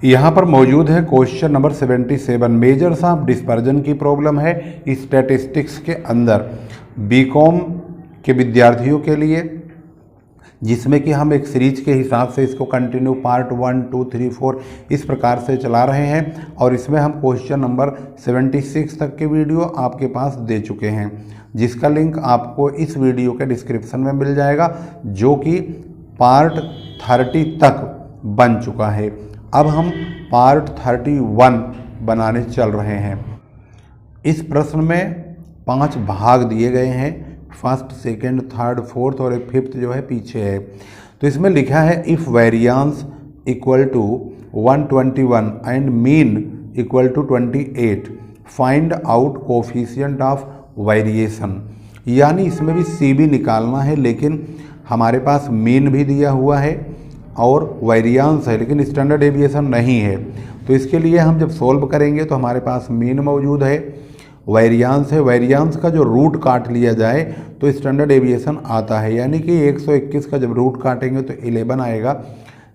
यहाँ पर मौजूद है question number 77। Measures of dispersion की प्रॉब्लम है स्टैटिस्टिक्स के अंदर बीकॉम के विद्यार्थियों के लिए, जिसमें कि हम एक सीरीज के हिसाब से इसको कंटिन्यू पार्ट 1, 2, 3, 4 इस प्रकार से चला रहे हैं। और इसमें हम क्वेश्चन नंबर 76 तक के वीडियो आपके पास दे चुके हैं, जिसका लिंक आपको इस वीडियो के डिस्क्रिप्शन में मिल जाएगा, जो कि पार्ट 30 तक बन चुका है। अब हम पार्ट 31 बनाने चल रहे हैं। इस प्रश्न में 5 भाग दिए गए हैं, फर्स्ट, सेकंड, थर्ड, फोर्थ और एक फिफ्थ जो है पीछे है। तो इसमें लिखा है if variance equal to 121 and mean equal to 28 find out coefficient of variation. यानी इसमें भी सी बी निकालना है, लेकिन हमारे पास मीन भी दिया हुआ है और वेरिएंस है, लेकिन स्टैंडर्ड डेविएशन नहीं है। तो इसके लिए हम जब सोल्व करेंगे तो हमारे पास मीन मौजूद है, वेरिएंस है। वेरिएंस का जो रूट काट लिया जाए तो स्टैंडर्ड डेविएशन आता है, यानी कि 121 का जब रूट काटेंगे तो 11 आएगा,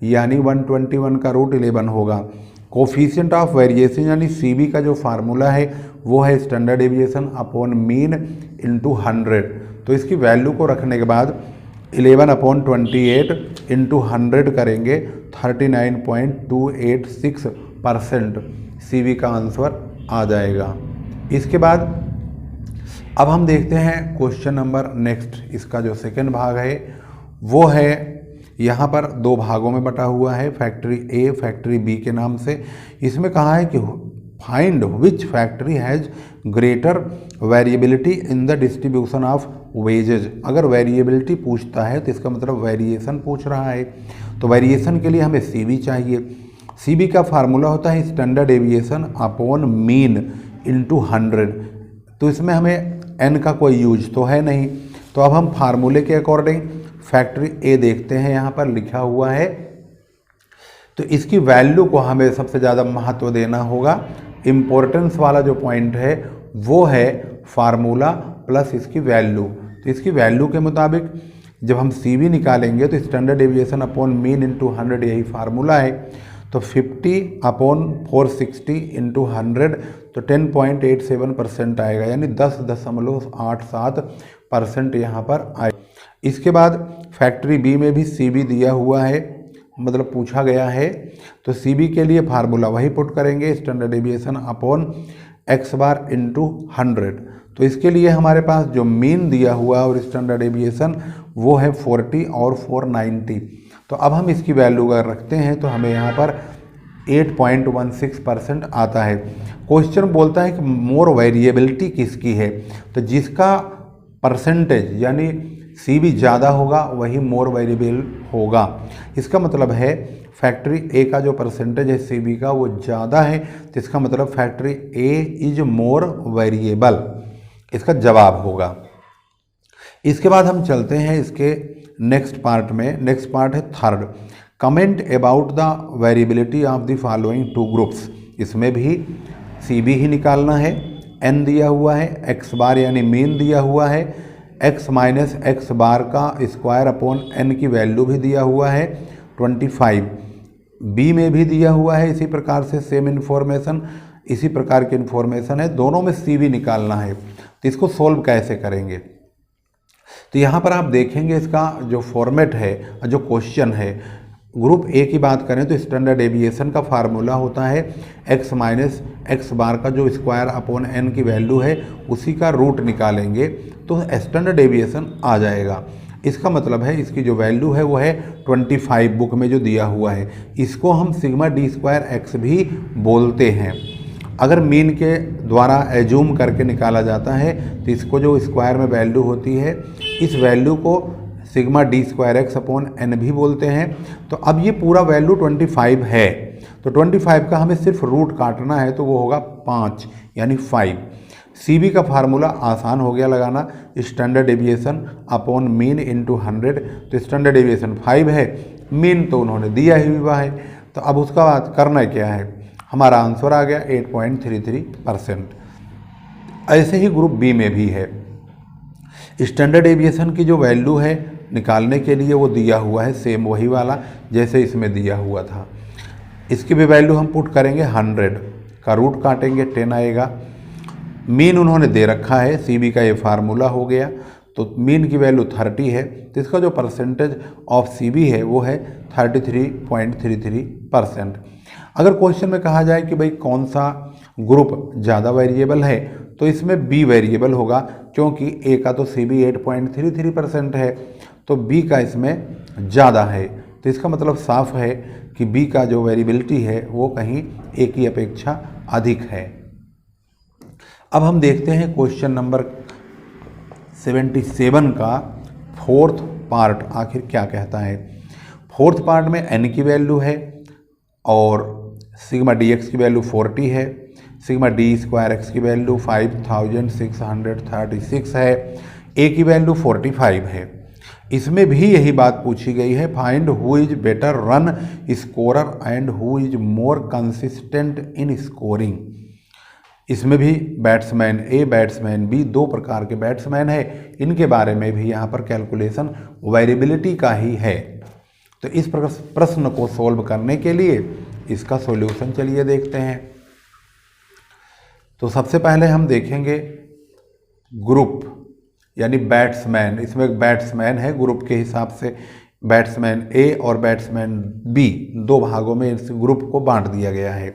यानी 121 का रूट 11 होगा। कोफिशिएंट ऑफ वेरिएशन यानी सीबी का जो फार्मूला है वो है standard deviation upon mean into 100। तो इसकी वैल्यू को रखने के बाद 11/28 इंटू 100 करेंगे 39.286% सीबी का आंसर आ जाएगा। इसके बाद अब हम देखते हैं क्वेश्चन नंबर नेक्स्ट। इसका जो सेकंड भाग है वो है यहाँ पर 2 भागों में बटा हुआ है, फैक्ट्री ए फैक्ट्री बी के नाम से। इसमें कहा है कि find which factory has greater variability in the distribution of wages. अगर वेरिएबिलिटी पूछता है तो इसका मतलब वेरिएशन पूछ रहा है। तो वेरिएशन के लिए हमें सीबी चाहिए। सीबी का फार्मूला होता है standard deviation upon mean into 100। तो इसमें हमें एन का कोई यूज तो है नहीं, तो अब हम फार्मूले के अकॉर्डिंग फैक्ट्री ए देखते हैं, यहाँ पर लिखा हुआ है। तो इसकी वैल्यू को हमें सबसे ज़्यादा महत्व देना होगा। इम्पोर्टेंस वाला जो पॉइंट है वो है फार्मूला प्लस इसकी वैल्यू। तो इसकी वैल्यू के मुताबिक जब हम सी बी निकालेंगे तो standard deviation upon mean into 100 यही फार्मूला है। तो 50/460 इंटू 100 तो 10.87% आएगा, यानी 10.87% यहाँ पर आए। इसके बाद फैक्ट्री बी में भी सी बी दिया हुआ है, मतलब पूछा गया है। तो सी बी के लिए फार्मूला वही पुट करेंगे, standard deviation upon x bar into 100। तो इसके लिए हमारे पास जो मीन दिया हुआ और स्टैंडर्ड डेविएशन वो है 40 और 490। तो अब हम इसकी वैल्यू अगर रखते हैं तो हमें यहाँ पर 8.16% आता है। क्वेश्चन बोलता है कि मोर वेरिएबिलिटी किसकी है, तो जिसका परसेंटेज यानी सी बी ज़्यादा होगा वही मोर वेरिएबल होगा। इसका मतलब है फैक्ट्री ए का जो परसेंटेज है सी बी का वो ज़्यादा है, तो इसका मतलब factory A is more variable, इसका जवाब होगा। इसके बाद हम चलते हैं इसके नेक्स्ट पार्ट में। नेक्स्ट पार्ट है third, comment about the variability of the following 2 groups. इसमें भी सी बी ही निकालना है। एन दिया हुआ है, एक्स बार यानी मीन दिया हुआ है, एक्स माइनस एक्स बार का स्क्वायर अपॉन एन की वैल्यू भी दिया हुआ है 25। बी में भी दिया हुआ है इसी प्रकार से सेम इन्फॉर्मेशन, इसी प्रकार की इन्फॉर्मेशन है, दोनों में सी बी निकालना है। तो इसको सोल्व कैसे करेंगे, तो यहाँ पर आप देखेंगे इसका जो फॉर्मेट है, जो क्वेश्चन है, ग्रुप ए की बात करें तो स्टैंडर्ड डेविएशन का फार्मूला होता है एक्स माइनस एक्स बार का जो स्क्वायर अपॉन एन की वैल्यू है उसी का रूट निकालेंगे तो स्टैंडर्ड डेविएशन आ जाएगा। इसका मतलब है इसकी जो वैल्यू है वो है 25 बुक में जो दिया हुआ है। इसको हम सिग्मा डी स्क्वायर एक्स भी बोलते हैं। अगर मीन के द्वारा एज्यूम करके निकाला जाता है तो इसको जो स्क्वायर में वैल्यू होती है इस वैल्यू को sigma d square x upon n भी बोलते हैं। तो अब ये पूरा वैल्यू 25 है, तो 25 का हमें सिर्फ रूट काटना है तो वो होगा 5 यानी 5। सी बी का फार्मूला आसान हो गया लगाना, standard deviation upon mean into 100। तो स्टैंडर्ड डेविएशन 5 है, मीन तो उन्होंने दिया ही हुआ है। तो अब उसका बात करना क्या है, हमारा आंसर आ गया 8.33%। ऐसे ही ग्रुप बी में भी है। स्टैंडर्ड डेविएशन की जो वैल्यू है निकालने के लिए वो दिया हुआ है सेम वही वाला जैसे इसमें दिया हुआ था। इसकी भी वैल्यू हम पुट करेंगे 100 का रूट काटेंगे 10 आएगा। मीन उन्होंने दे रखा है, CB का ये फार्मूला हो गया, तो मीन की वैल्यू 30 है, तो इसका जो परसेंटेज ऑफ CB है वो है 33.33%। अगर क्वेश्चन में कहा जाए कि भाई कौन सा ग्रुप ज़्यादा वेरिएबल है, तो इसमें B वेरिएबल होगा, क्योंकि A का तो CB 8.33% है, तो B का इसमें ज़्यादा है। तो इसका मतलब साफ है कि B का जो वेरिएबिलिटी है वो कहीं A की अपेक्षा अधिक है। अब हम देखते हैं क्वेश्चन नंबर 77 का फोर्थ पार्ट आखिर क्या कहता है। फोर्थ पार्ट में n की वैल्यू है और सिग्मा dx की वैल्यू 40 है, सिग्मा d स्क्वायर x की वैल्यू 5636 है, a की वैल्यू 45 है। इसमें भी यही बात पूछी गई है, find who is better run scorer and who is more consistent in scoring. इसमें भी बैट्समैन ए बैट्समैन बी दो प्रकार के बैट्समैन है, इनके बारे में भी यहाँ पर कैलकुलेशन वेरिएबिलिटी का ही है। तो इस प्रश्न को सॉल्व करने के लिए इसका सॉल्यूशन चलिए देखते हैं। तो सबसे पहले हम देखेंगे ग्रुप यानी बैट्समैन। इसमें एक बैट्समैन है, ग्रुप के हिसाब से बैट्समैन ए और बैट्समैन बी दो भागों में इस ग्रुप को बांट दिया गया है।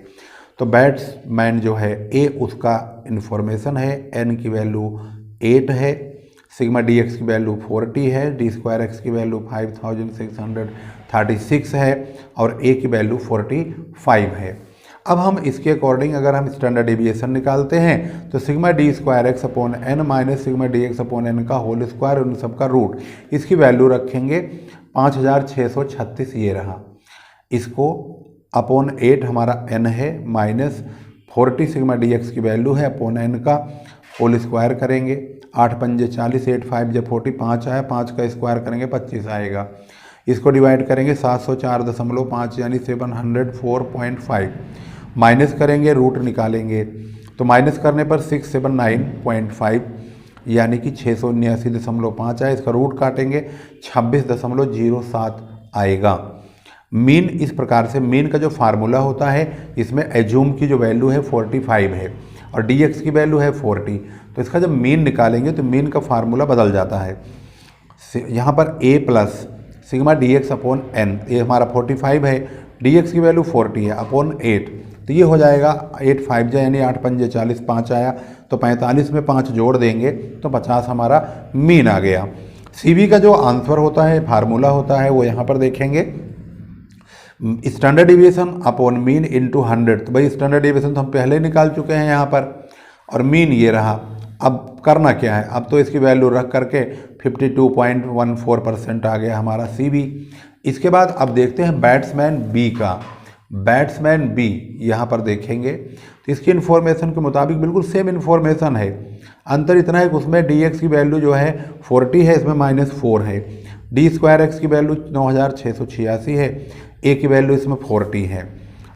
तो बैट्समैन जो है ए, उसका इन्फॉर्मेशन है, एन की वैल्यू 8 है, सिग्मा डी एक्स की वैल्यू 40 है, डी स्क्वायर एक्स की वैल्यू 5636 है और ए की वैल्यू 45 है। अब हम इसके अकॉर्डिंग अगर हम स्टैंडर्ड डेविएशन निकालते हैं तो sigma d square x upon n minus sigma d x upon n का होल स्क्वायर, उन सब का रूट, इसकी वैल्यू रखेंगे 5636 ये रहा। इसको अपॉन 8 हमारा n है, माइनस 40 सिग्मा डी एक्स की वैल्यू है अपॉन n का होल स्क्वायर करेंगे, 8 पंजे 40, 8 5 जब 40, 5 आया, 5 का स्क्वायर करेंगे 25 आएगा। इसको डिवाइड करेंगे 704.5 यानी 704.5, माइनस करेंगे रूट निकालेंगे, तो माइनस करने पर 679.5 यानी कि 679.5 आए। इसका रूट काटेंगे 26.07 आएगा। मीन इस प्रकार से, मीन का जो फार्मूला होता है इसमें एज्यूम की जो वैल्यू है 45 है और dx की वैल्यू है 40, तो इसका जब मीन निकालेंगे तो मीन का फार्मूला बदल जाता है। यहाँ पर a plus sigma dx upon n, ये हमारा 45 है, dx की वैल्यू 40 है अपॉन 8, तो ये हो जाएगा 8 5 जा यानी 8 पंजे 40, 5 आया तो 45 में 5 जोड़ देंगे तो 50 हमारा मीन आ गया। CB का जो आंसर होता है, फार्मूला होता है, वो यहाँ पर देखेंगे standard deviation upon mean into 100। तो भाई स्टैंडर्ड डिविएशन तो हम पहले ही निकाल चुके हैं यहाँ पर, और मीन ये रहा। अब करना क्या है, अब तो इसकी वैल्यू रख करके 52.14% आ गया हमारा CB। इसके बाद अब देखते हैं बैट्समैन बी का। बैट्समैन बी यहाँ पर देखेंगे तो इसकी इन्फॉर्मेशन के मुताबिक बिल्कुल सेम इन्फॉर्मेशन है, अंतर इतना है कि उसमें dx की वैल्यू जो है 40 है, इसमें -4 है, डी स्क्वायर एक्स की वैल्यू 9686 है, ए की वैल्यू इसमें 40 है।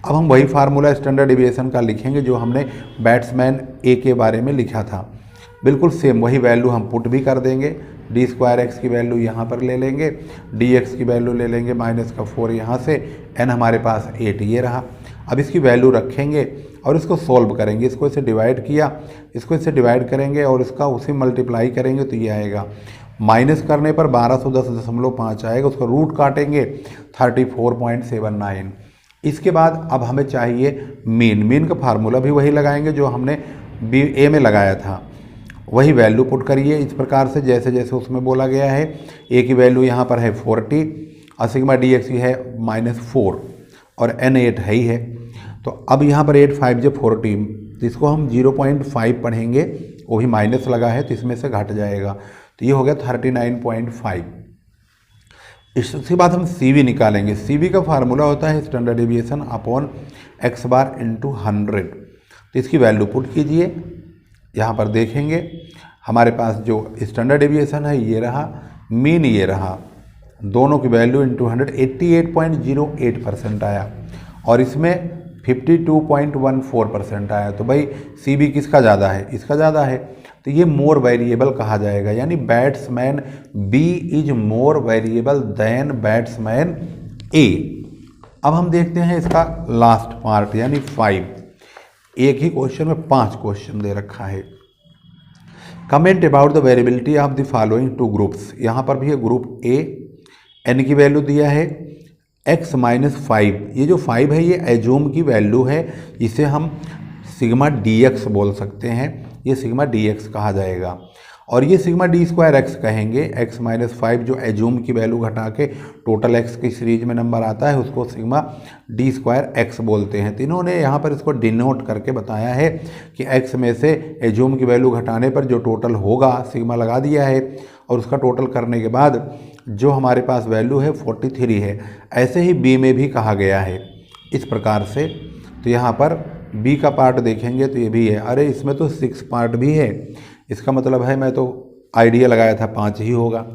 अब हम वही फार्मूला स्टैंडर्ड डिविएशन का लिखेंगे जो हमने बैट्समैन ए के बारे में लिखा था, बिल्कुल सेम वही वैल्यू हम पुट भी कर देंगे। डी स्क्वायर एक्स की वैल्यू यहाँ पर ले लेंगे, डी एक्स की वैल्यू ले लेंगे माइनस का 4 यहाँ से, एन हमारे पास 8 ये रहा। अब इसकी वैल्यू रखेंगे और इसको सॉल्व करेंगे, इसको इसे डिवाइड किया, इसको इसे डिवाइड करेंगे और इसका उसी मल्टीप्लाई करेंगे तो ये आएगा। माइनस करने पर 1210.5 आएगा, उसका रूट काटेंगे 34.79। इसके बाद अब हमें चाहिए मीन। मीन का फार्मूला भी वही लगाएंगे जो हमने ए में लगाया था, वही वैल्यू पुट करिए इस प्रकार से जैसे जैसे उसमें बोला गया है। ए की वैल्यू यहाँ पर है 40 और सिग्मा डी एक्स की है -4 और एन 8 है ही है। तो अब यहाँ पर 8 5 जब 40, तो इसको हम 0.5 पढ़ेंगे, वो भी माइनस लगा है तो इसमें से घट जाएगा, तो ये हो गया 39.5। इसके बाद हम CB निकालेंगे। CB का फार्मूला होता है standard deviation upon x bar into 100। तो इसकी वैल्यू पुट कीजिए, यहाँ पर देखेंगे हमारे पास जो स्टैंडर्ड डेविएशन है ये रहा, मीन ये रहा, दोनों की वैल्यू इंटू 100 88.08% आया और इसमें 52.14% आया। तो भाई CB किसका ज़्यादा है, इसका ज़्यादा है, तो ये मोर वेरिएबल कहा जाएगा, यानी batsman B is more variable than batsman A। अब हम देखते हैं इसका लास्ट पार्ट यानी 5। एक ही क्वेश्चन में 5 क्वेश्चन दे रखा है। Comment about the variability of the following 2 groups. यहाँ पर भी है ग्रुप ए, एन की वैल्यू दिया है x - 5। ये जो 5 है ये एजूम की वैल्यू है, इसे हम सिग्मा dx बोल सकते हैं, ये सिग्मा dx कहा जाएगा। और ये सिग्मा d² x कहेंगे। x - 5 जो एजूम की वैल्यू घटा के टोटल x की सीरीज में नंबर आता है उसको सिग्मा d² x बोलते हैं। तीनों ने यहाँ पर इसको डिनोट करके बताया है कि x में से एजूम की वैल्यू घटाने पर जो टोटल होगा सिग्मा लगा दिया है, और उसका टोटल करने के बाद जो हमारे पास वैल्यू है 43 है। ऐसे ही b में भी कहा गया है इस प्रकार से। तो यहाँ पर b का पार्ट देखेंगे तो ये भी है। अरे इसमें तो 6 पार्ट भी है, इसका मतलब है मैं तो आइडिया लगाया था 5 ही होगा।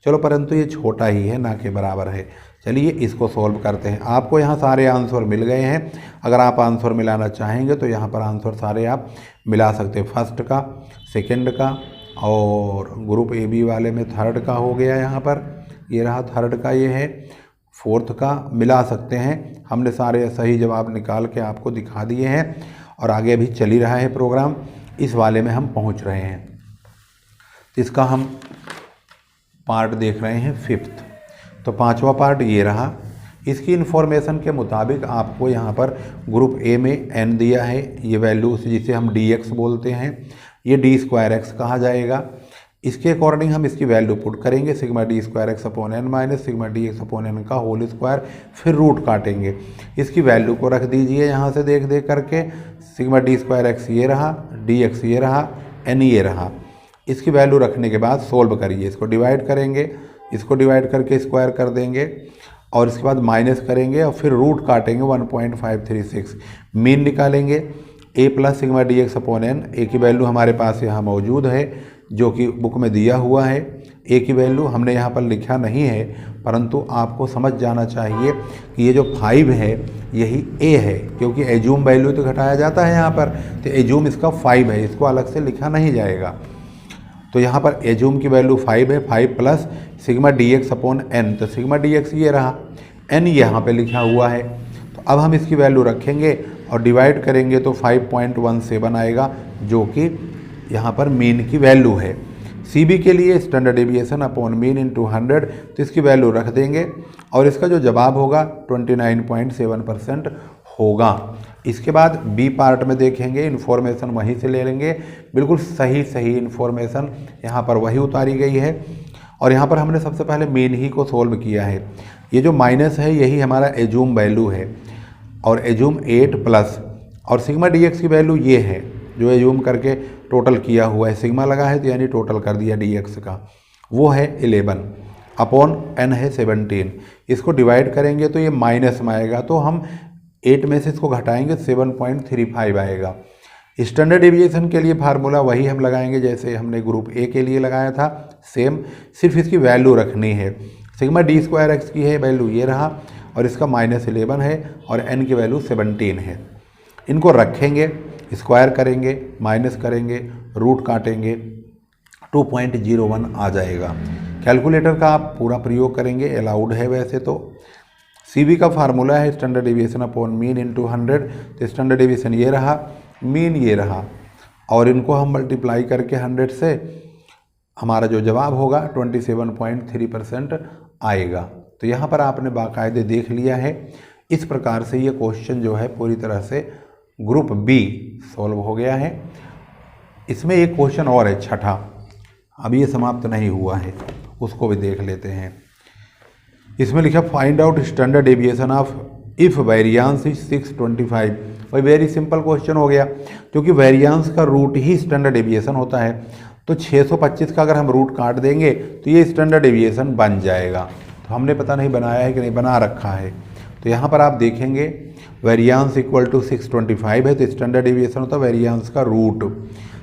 चलो परंतु ये छोटा ही है, ना के बराबर है। चलिए इसको सॉल्व करते हैं। आपको यहाँ सारे आंसर मिल गए हैं। अगर आप आंसर मिलाना चाहेंगे तो यहाँ पर आंसर सारे आप मिला सकते हैं। फर्स्ट का, सेकंड का, और ग्रुप ए बी वाले में थर्ड का हो गया। यहाँ पर ये रहा थर्ड का, ये है फोर्थ का, मिला सकते हैं। हमने सारे सही जवाब निकाल के आपको दिखा दिए हैं और आगे अभी चल ही रहा है प्रोग्राम। इस वाले में हम पहुंच रहे हैं। इसका हम पार्ट देख रहे हैं 5th। तो 5वां पार्ट ये रहा। इसकी इन्फॉर्मेशन के मुताबिक आपको यहाँ पर ग्रुप ए में n दिया है, ये वैल्यू जिसे हम dx बोलते हैं, ये d² x कहा जाएगा। इसके अकॉर्डिंग हम इसकी वैल्यू पुट करेंगे sigma d² x upon n minus sigma dx upon n का होल स्क्वायर, फिर रूट काटेंगे। इसकी वैल्यू को रख दीजिए यहाँ से देख देख करके। सिग्मा d² x ये रहा, dx ये रहा, n ये रहा। इसकी वैल्यू रखने के बाद सोल्व करिए, इसको डिवाइड करेंगे, इसको डिवाइड करके स्क्वायर कर देंगे और इसके बाद माइनस करेंगे और फिर रूट काटेंगे 1.536। मीन निकालेंगे a plus sigma dx upon n। a की वैल्यू हमारे पास यहाँ मौजूद है जो कि बुक में दिया हुआ है। a की वैल्यू हमने यहाँ पर लिखा नहीं है, परंतु आपको समझ जाना चाहिए कि ये जो 5 है यही a है, क्योंकि एजूम वैल्यू तो घटाया जाता है यहाँ पर। तो एजूम इसका 5 है, इसको अलग से लिखा नहीं जाएगा। तो यहाँ पर एजूम की वैल्यू 5 है, 5 plus sigma dx upon n। तो सिग्मा dx ये रहा, n यहाँ पे लिखा हुआ है। तो अब हम इसकी वैल्यू रखेंगे और डिवाइड करेंगे तो 5.17 आएगा, जो कि यहाँ पर मीन की वैल्यू है। CB के लिए standard deviation upon mean in 200, तो इसकी वैल्यू रख देंगे और इसका जो जवाब होगा 29.7% होगा। इसके बाद B पार्ट में देखेंगे, इन्फॉर्मेशन वहीं से ले लेंगे। बिल्कुल सही इन्फॉर्मेशन यहाँ पर वही उतारी गई है और यहाँ पर हमने सबसे पहले मीन ही को सोल्व किया है। ये जो माइनस है यही हमारा एजूम वैल्यू है और एजूम 8 प्लस और सिग्मा dx की वैल्यू ये है जो एजूम करके टोटल किया हुआ है। सिग्मा लगा है तो यानी टोटल कर दिया dx का, वो है 11 अपॉन n है 17। इसको डिवाइड करेंगे तो ये माइनस में आएगा, तो हम 8 में से इसको घटाएंगे 7.35 आएगा। स्टैंडर्ड डेविएशन के लिए फार्मूला वही हम लगाएंगे जैसे हमने ग्रुप ए के लिए लगाया था, सेम, सिर्फ इसकी वैल्यू रखनी है। सिग्मा d² x की है वैल्यू ये रहा और इसका -11 है और n की वैल्यू 17 है। इनको रखेंगे, स्क्वायर करेंगे, माइनस करेंगे, रूट काटेंगे, 2.01 आ जाएगा। कैलकुलेटर का आप पूरा प्रयोग करेंगे, अलाउड है वैसे तो। CB का फार्मूला है standard deviation upon mean in 200। तो स्टैंडर्ड डेविएशन ये रहा, मीन ये रहा और इनको हम मल्टीप्लाई करके 100 से हमारा जो जवाब होगा 27.3% आएगा। तो यहाँ पर आपने बाकायदे देख लिया है। इस प्रकार से ये क्वेश्चन जो है पूरी तरह से ग्रुप B सॉल्व हो गया है। इसमें एक क्वेश्चन और है, छठा, अभी ये समाप्त नहीं हुआ है, उसको भी देख लेते हैं। इसमें लिखा find out standard deviation of if variance is 625। भाई वेरी सिंपल क्वेश्चन हो गया, क्योंकि वेरिएंस का रूट ही स्टैंडर्ड डेविएशन होता है। तो 625 का अगर हम रूट काट देंगे तो ये स्टैंडर्ड डेविएशन बन जाएगा। तो हमने पता नहीं बनाया है कि नहीं, बना रखा है। तो यहाँ पर आप देखेंगे वेरिएंस इक्वल टू 625 है, तो स्टैंडर्ड डेविएशन होता है वेरिएंस का रूट।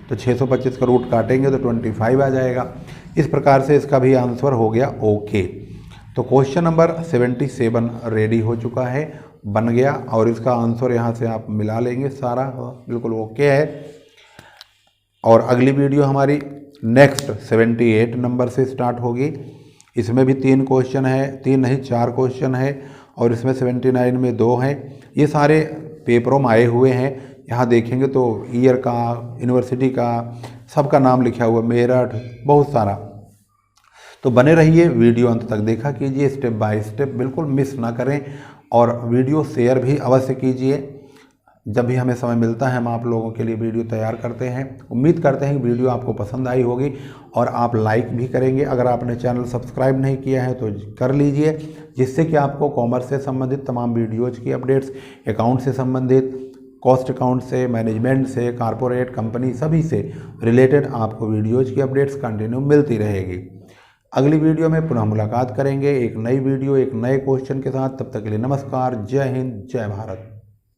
तो 625 का रूट काटेंगे तो 25 आ जाएगा। इस प्रकार से इसका भी आंसर हो गया ओके। तो क्वेश्चन नंबर 77 रेडी हो चुका है, बन गया और इसका आंसर यहाँ से आप मिला लेंगे सारा, बिल्कुल ओके है। और अगली वीडियो हमारी नेक्स्ट 78 नंबर से स्टार्ट होगी। इसमें भी 3 क्वेश्चन है, 3 नहीं 4 क्वेश्चन है और इसमें 79 में 2 हैं। ये सारे पेपरों में आए हुए हैं। यहाँ देखेंगे तो ईयर का, यूनिवर्सिटी का, सबका नाम लिखा हुआ, मेरठ, बहुत सारा। तो बने रहिए, वीडियो अंत तक देखा कीजिए, स्टेप बाय स्टेप, बिल्कुल मिस ना करें। और वीडियो शेयर भी अवश्य कीजिए। जब भी हमें समय मिलता है हम आप लोगों के लिए वीडियो तैयार करते हैं। उम्मीद करते हैं कि वीडियो आपको पसंद आई होगी और आप लाइक भी करेंगे। अगर आपने चैनल सब्सक्राइब नहीं किया है तो कर लीजिए, जिससे कि आपको कॉमर्स से संबंधित तमाम वीडियोज़ की अपडेट्स, अकाउंट से संबंधित, कॉस्ट अकाउंट से, मैनेजमेंट से, कारपोरेट, कंपनी, सभी से रिलेटेड आपको वीडियोज़ की अपडेट्स कंटिन्यू मिलती रहेगी। अगली वीडियो में पुनः मुलाकात करेंगे एक नई वीडियो, एक नए क्वेश्चन के साथ। तब तक के लिए नमस्कार, जय हिंद, जय भारत।